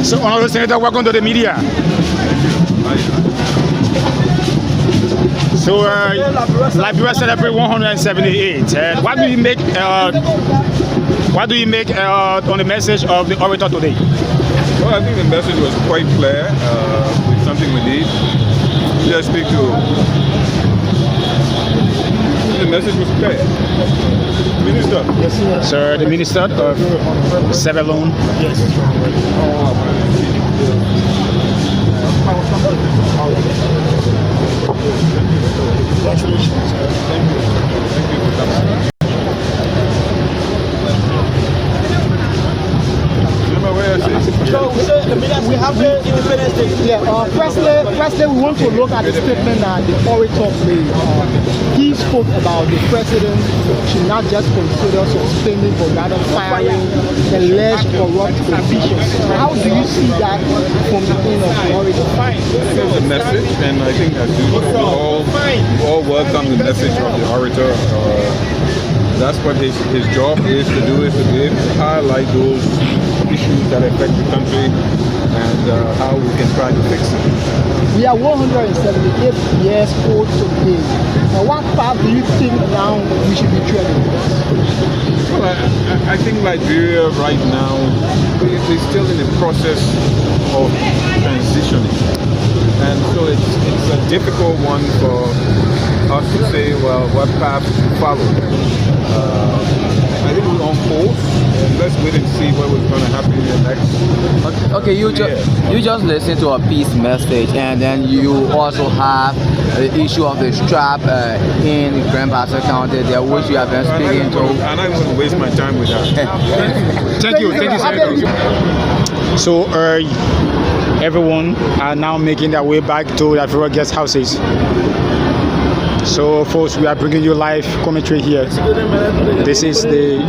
So, Honorable Senator, welcome to the media. So, Liberia celebrate 178. What do you make? What do you make on the message of the orator today? Well, I think the message was quite clear. It's something we need. Just speak to. The message was clear. Minister. Yes, sir. The Minister of 𝐶𝐵. Yes. Congratulations. Thank you for coming. So, we have the Independence Day. Yeah, firstly, we want to look at the statement that the orator made. He spoke about the president should not just consider suspending but rather firing alleged corrupt officials. How do you see that from the end of the orator? It's a message, and I think that we all welcome the message of the orator. That's what his job is to do, is to be able to highlight those issues that affect the country and how we can try to fix it. We are 178 years old today. What path do you think now we should be treading? Well, I think Liberia right now is still in the process of transitioning. And so it's a difficult one for us to say, well, what path to follow. I think we're on course, and let's wait and see what was going to happen in the next. Okay, you just listen to a peace message, and then you also have the issue of the strap in Grand Bassa County, there, which you have been speaking to. I'm not going to waste my time with that. Thank you, Senator. So, everyone are now making their way back to their favorite guest houses. So, folks, we are bringing you live commentary here. This is the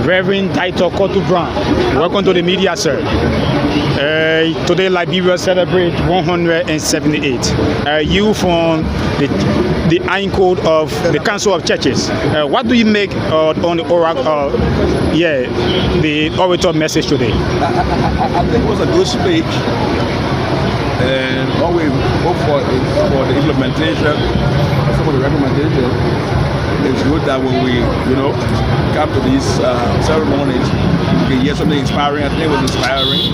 Reverend Dr. Kotu Brown. Welcome to the media, sir. Today, Liberia celebrates 178. You from the Iron Code of the Council of Churches. What do you make on the the orator message today? I think it was a good speech, and always hope for the implementation of some of the recommendations. It's good that when we, come to these ceremonies, we can hear something inspiring. I think it was inspiring.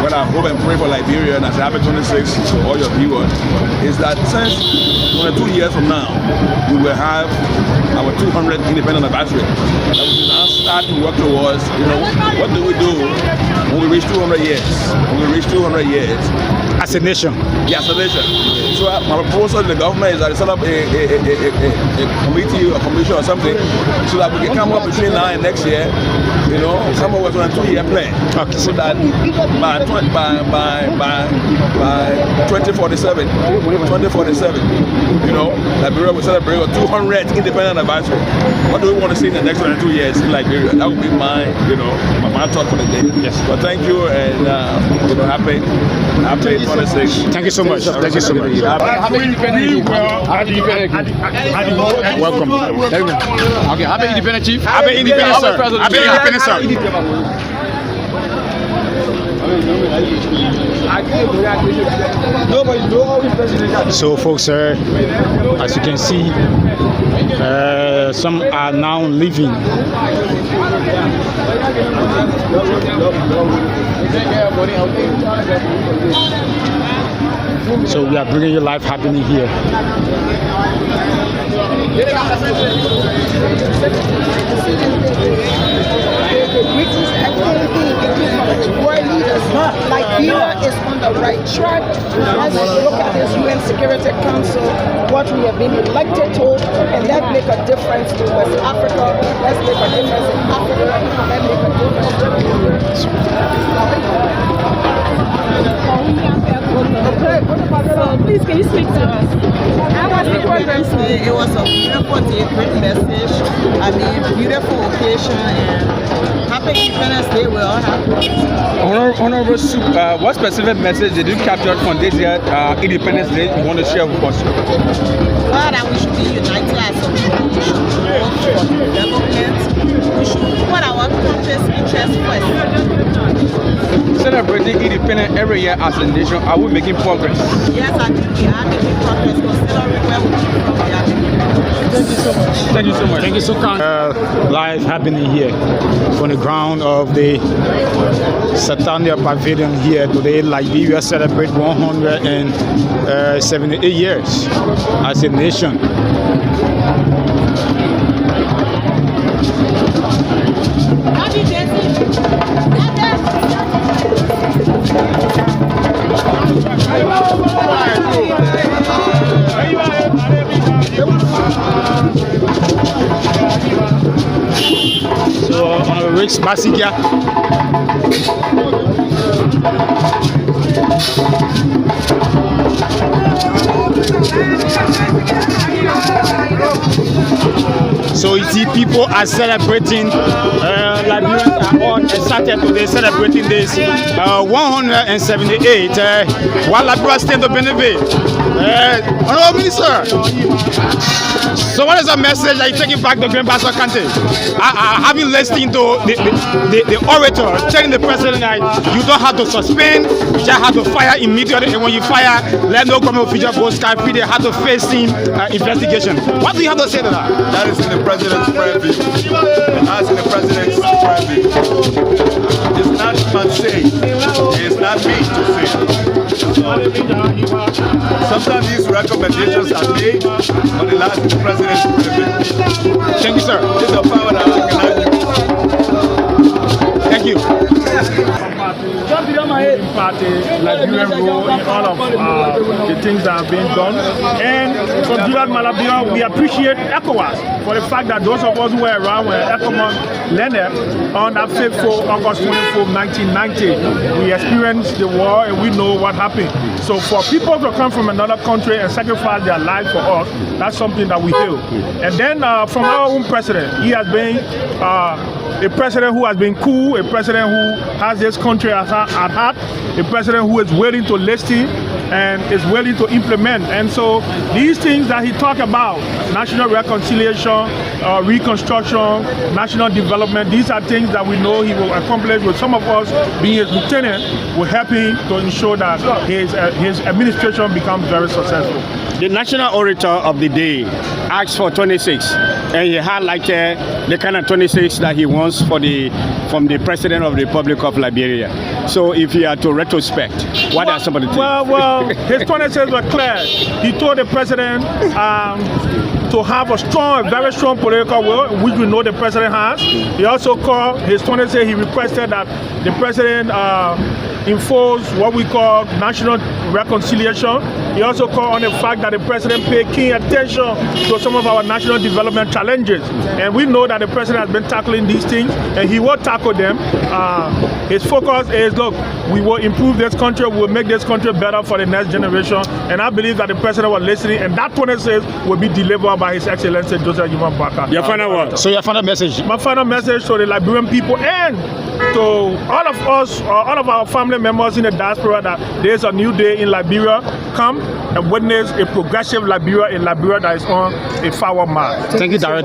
What I hope and pray for Liberia, and as happy 26 to all your viewers, is that since 2 years from now, we will have our 200th independent anniversary. And we will now start to work towards, what do we do when we reach 200 years? When we reach 200 years. As a nation. Yeah, as a nation. So my proposal to the government is that they set up a committee or commission or something so that we can come up between now and next year, come up with a 2-year plan. Okay. So that by 2047, Liberia will celebrate a 200th independent anniversary. What do we want to see in the next 22 years in Liberia? That would be my thought for the day. Yes. But thank you, and happy 26. Thank you so much. Thank you so much. Welcome. Okay, happy independence, Chief. Happy independence, sir. Happy independence, sir. So, folks, as you can see, some are now leaving. So we are bringing you live happening here. World leaders, Liberia is on the right track. As we look at this UN Security Council, what we have been elected to, and that make a difference to West Africa. Let's make a difference in Africa. Let's make a difference. So please, can you speak to us? How was the program today? It was a beautiful day, great message. Beautiful occasion, and happy Independence Day. We're all happy. Honorable Soup, what specific message did you capture from this year Independence Day you want to share with us? That we should be united as a people. here as a nation, are we making progress? Yes, I think we are making progress considering where we came from. We are making progress. Thank you so much. Thank you so much. Thank you so much. Live happening here from the ground of the Satania Pavilion here today. Liberia celebrate 178 years as a nation. So on a Rich Basikia. So you see, people are celebrating. Liberians are on excited today, celebrating this 178. While Liberia stand to benefit. Honorable Minister. So what is the message that you're taking back to Grandmaster Kante? Having listened to the orator telling the president that you don't have to suspend, you just have to fire immediately, and when you fire, let no government official go sky-free, they have to face him investigation. What do you have to say to that? That is in the president's private. That's in the president's private. It's not man saying. It's not me to say. Sometimes these recommendations are made, but the last is the president's private. Thank you, sir. It's a power that I cannot use. Thank you. Party, Liberian role in all of the things that have been done. And from Julius Malabia, we appreciate ECOWAS for the fact that those of us who were around when ECOWAS landed on that fateful August 24, 1990, we experienced the war and we know what happened. So for people to come from another country and sacrifice their life for us, that's something that we hail. And then from our own president, he has been a president who has been cool, a president who has this country at heart, a president who is willing to listen and is willing to implement. And so these things that he talked about, national reconciliation, reconstruction, national development, these are things that we know he will accomplish with some of us being his lieutenant, will help him to ensure that his administration becomes very successful. The National Orator of the Day asked for 26, and he highlighted the kind of 26 that he wants from the President of the Republic of Liberia. So if you are to retrospect, what are some of the things? Well, his 26 were clear. He told the President to have a very strong political will, which we know the President has. He also called his 26, he requested that the President enforce what we call national reconciliation. He also called on the fact that the President pay keen attention to some of our national development challenges. And we know that the President has been tackling these things and he will tackle them. His focus is, look, we will improve this country, we will make this country better for the next generation. And I believe that the President was listening, and that 26 will be delivered by His Excellency 𝐃𝐨𝐺 Boakai. Your final word. So your final message. My final message to the Liberian people and to all of us, all of our family members in the diaspora, that there is a new day in Liberia. Come and witness a progressive Liberia, a Liberia that is on a forward march. Thank you, Director.